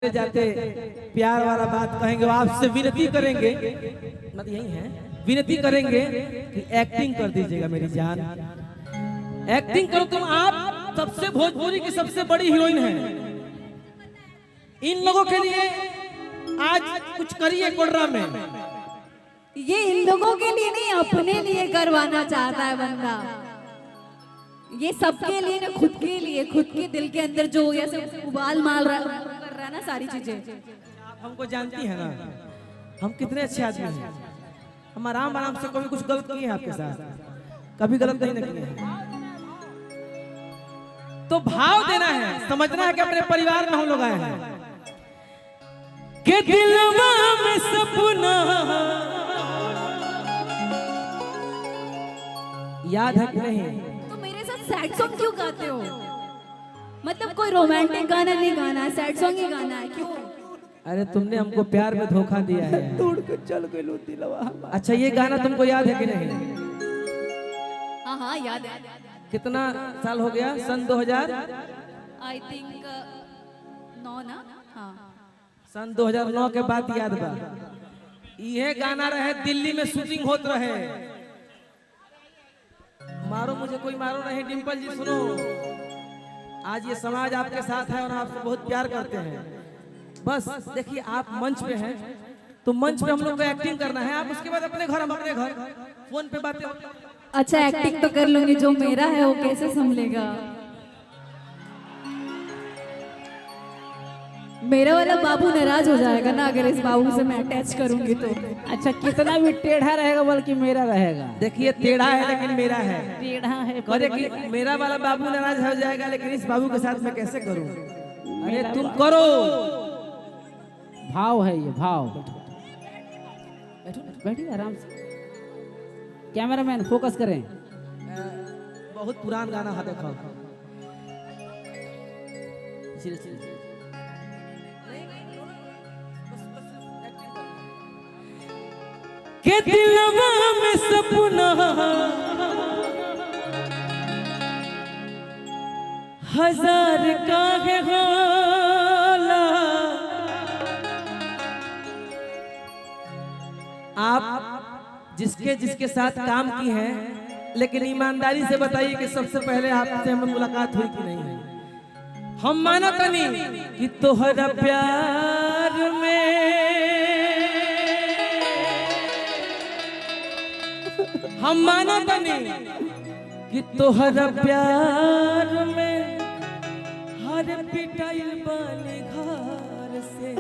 जाते प्यार वाला बात कहेंगे, आपसे विनती करेंगे, मतलब यही है, विनती करेंगे कि एक्टिंग कर दीजिएगा मेरी जान, एक्टिंग करो तुम। आप सबसे भोजपुरी की सबसे बड़ी हीरोइन है। इन लोगों के लिए आज कुछ करिए कोडरा में। ये इन लोगों के लिए नहीं, अपने लिए करवाना चाहता है बंदा। ये सबके लिए ना, खुद के लिए, खुद के दिल के अंदर जो ऐसे उबाल माल कर रहा है ना सारी चीजें। आप हमको जानती है ना, हम कितने अच्छे आदमी हैं। हम आराम आराम से कभी कुछ गलत किए हैं आपके साथ, कभी गलत नहीं किए हैं। तो भाव देना है, समझना है कि अपने परिवार में हम लोग आए हैं। के दिलवा में सपना याद है कि नहीं? तो मेरे साथ सैड सॉन्ग क्यों गाते हो? मतलब कोई रोमांटिक गाना नहीं गाना है, सैड सॉन्ग ही गाना है, क्यों? अरे तुमने हमको प्यार में धोखा दिया है, तोड़ के चल गए लो दिलवा। अच्छा ये गाना तुमको याद है कि नहीं? हाँ हाँ याद है। कितना साल हो गया? सन 2000 आई थिंक 9 ना? हाँ सन 2009 के बाद याद बा। ये गाना रहे, दिल्ली में शूटिंग होत रहे। मारो मुझे कोई मारो नहीं, डिम्पल जी सुनो, आज ये समाज आपके साथ है और आपसे बहुत प्यार करते हैं। बस देखिए आप मंच पे हैं, तो मंच पे हम लोग को एक्टिंग करना है। आप उसके बाद अपने घर, हम अपने घर, फोन पे बातें। अच्छा एक्टिंग तो कर लूंगी, जो मेरा है वो कैसे संभलेगा? मेरा वाला बाबू नाराज हो जाएगा ना अगर इस बाबू से मैं अटैच करूंगी तो। अच्छा कितना भी टेढ़ा रहेगा बल्कि मेरा रहेगा। देखिए टेढ़ा है लेकिन मेरा है, टेढ़ा है करे कि मेरा वाला बाबू नाराज हो जाएगा, लेकिन इस बाबू के साथ मैं कैसे करूं? अरे तुम करो, भाव है ये, भाव। बैठिए आराम से। कैमरामैन फोकस करें। बहुत पुरान गाना है, देखो। के दिलवा में सपना हजार का है हाला। आप जिसके जिसके साथ काम की हैं, लेकिन ईमानदारी से बताइए कि सबसे पहले आपसे हमें मुलाकात हुई कि नहीं? हम माना तनी कि तोहरा प्यार में, हम माना तनी कि तोहरा प्यार में हर पिटाइल बाने घर से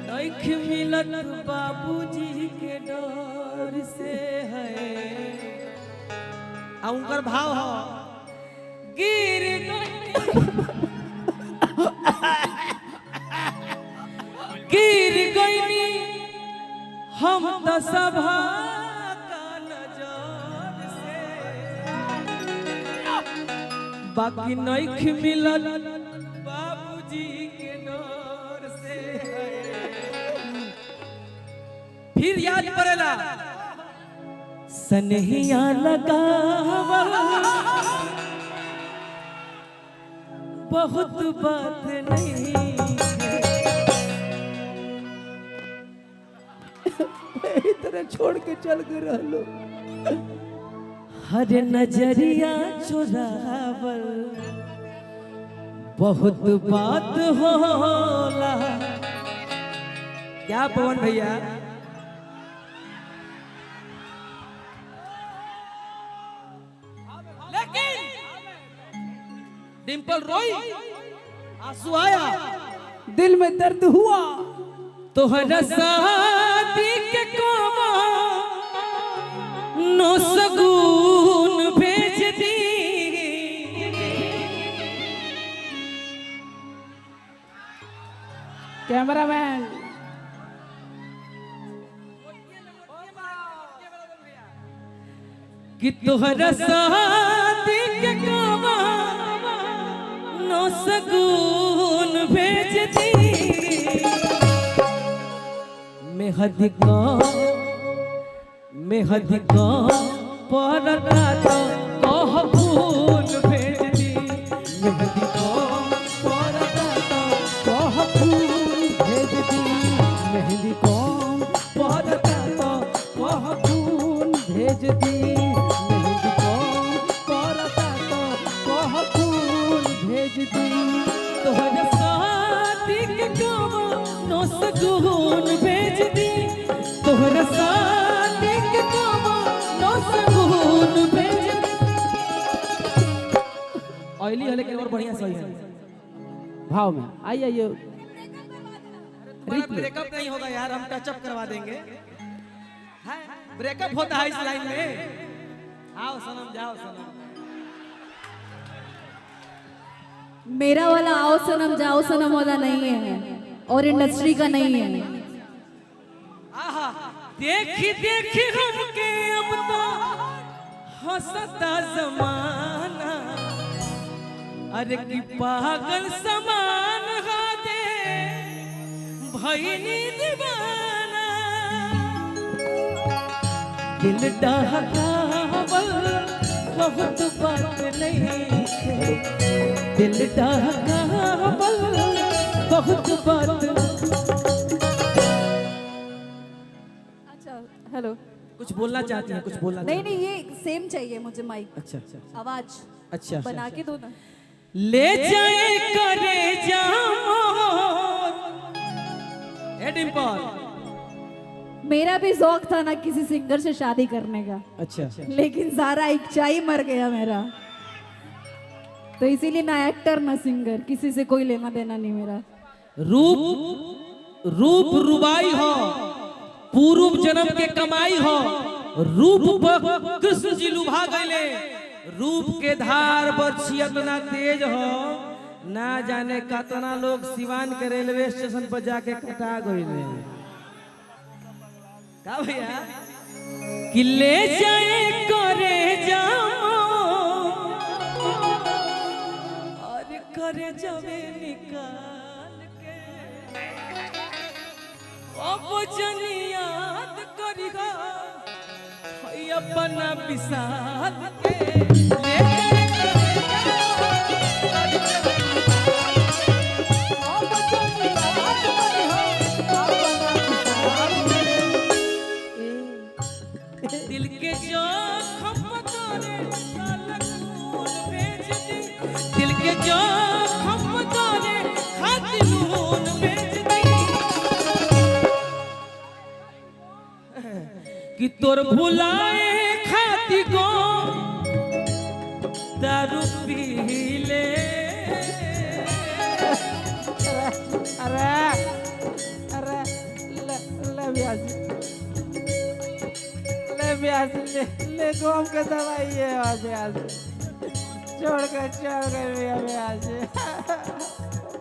नइख मिलत बाबूजी के डर से है। आ उनकर भाव हो, गिर गिर गईनी हम त सभा का नजर से, बाकी नइख मिलल बाबूजी के डर से। फिर याद पड़ेला सनहिया लगावा बहुत बात नहीं इतना छोड़ के चल के रहलो। हर नजरिया चुरावल बहुत बात होला। क्या पवन भैया? लेकिन डिम्पल रोई, आंसू आया, दिल में दर्द हुआ। तोहरा शादी के कोवा नो सगुन भेज दी। कैमरामैन कि तोहरा शादी के कोवा नो सगुन भेज दी। मेहदी का परता तो कह फूल भेज दी। मेहदी को परता तो सुगुन भेज दी तोहरा शादी के कमानो सुगुन भेज दी। ऑयली है लेकिन और बढ़िया सही है भाव में आइए आइए। ब्रेकअप नहीं होगा यार, हम टचअप करवा देंगे। ब्रेकअप होता है इस लाइन में। आओ सनम, जाओ सनम। मेरा वाला आओ सनम जाओ सनम वाला नहीं है और इंडस्ट्री का नहीं है। आहा, देखी देखी हमके अब तो हंसता जमाना, अरे की पागल समान हा दे भईनी दीवाना। दिल डहकावल बहुत बात नहीं है, दिल डहकावल बहुत बात। अच्छा हेलो, कुछ बोलना चाहती हैं? कुछ बोलना नहीं नहीं ये सेम चाहिए मुझे माइक। अच्छा अच्छा आवाज अच्छा बना के दो ना। ले जाए करे जाओ ए डिंपल। मेरा भी शौक था ना किसी सिंगर से शादी करने का, अच्छा लेकिन सारा इच्छा ही मर गया मेरा, तो इसीलिए ना एक्टर ना सिंगर, किसी से कोई लेना देना नहीं मेरा। रूप रूप रुबाई हो, पूर्व जन्म के कमाई हो, रूप पर कृष्ण जी लुभा गए। रूप के धार बरछिया ना तेज हो, ना जाने कतना लोग सिवान के रेलवे स्टेशन पर जाके कटा गए। का भैया कि ले जाए करे जाओ और करे जावे निकाल के, अब जन याद करिगा अपना विशाल के। ले जाए करे जाओ और करे अब जन याद करिगा अपना विशाल के। दिल के जख्म तोरे खातिन भेज दी, दिल के जख्म तोरे खातिन भेज दी। कि तोर भुलाए खाती को दारू पी ले। अरे अरे ले ब्याज ले गोम के दवाई है ब्याज, छोड़ कर ब्याज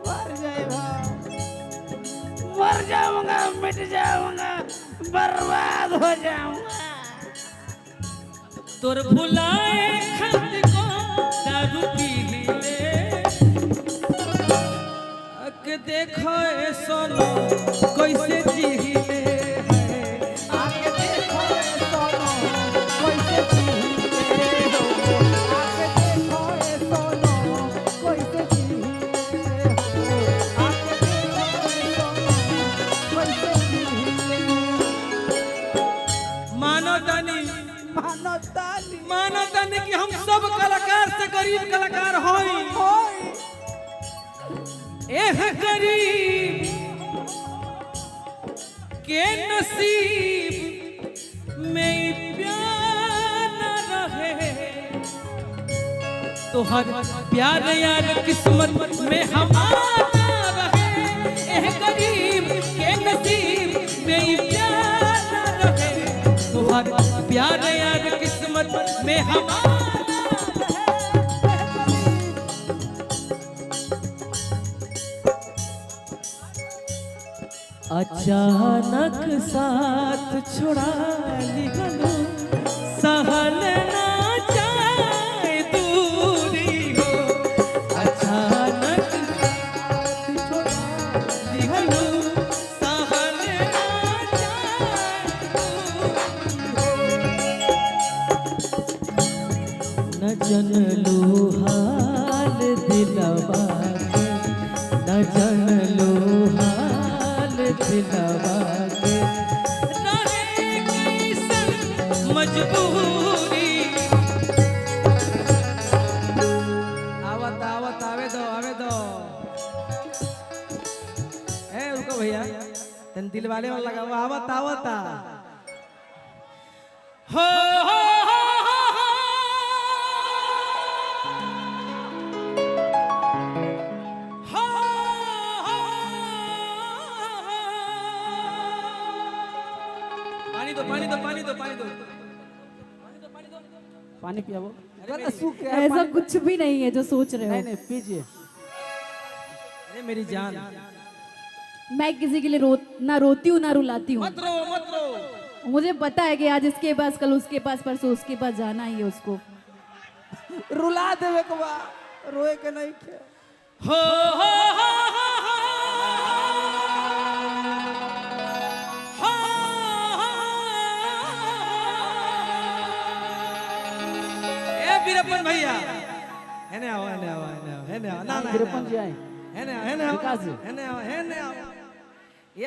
मर जाए मर जाऊंगा, मिट जाऊंगा, बर्बाद हो जाऊंगा। तोर भुलाए खाती को दारू पी ले। अक देखो ए सोनो कैसे जी ले, आके देखो ए सोनो कैसे जी ले, आके देखो ए सोनो कैसे जी ले, आके देखो ए सोनो कैसे जी ले। मानो तानी कि हम सब कलाकार से गरीब कलाकार होई। एह गरीब के नसीब में प्यार न रहे, तो हर प्यार यार किस्मत में हमारा रहे। एह गरीब के नसीब में प्यार न रहे, तो हर प्यार यार किस्मत में हमारा रहे। अचानक साथ छुड़ा लिगलो, सहल ना जाए दूरी हो। अचानक साथ छुड़ा लिगलो, सहल ना जाए दूरी हो। न जनलू हाल दिलवा के, न जनलू हाल दिलवा के, रहे कैसन मजबूरी। आवत आवत आवे दो ए रुको भैया, तन दिल वाले वाला लगा वो आवत आवता हो हो पानी दो पानी दो पानी दो पानी दो पानी पिया वो अरे सूख गया ऐसा कुछ भी नहीं है जो सोच रहे नहीं हो। नहीं पीजिए। अरे मेरी जान मैं किसी के लिए ना रोती हूँ ना रुलाती हूँ। मत रो मत रो। मुझे पता है कि आज इसके पास, कल उसके पास, परसों उसके पास जाना ही है उसको। रुला देवे को बा रोए के नहीं खे। हो हो हो वीरप्पन भैया हेने आओ हेने आओ हेने आओ हेने आओ ना ना वीरप्पन जी आए हेने आओ हेने आओ विकास जी। हेने आओ हेने आओ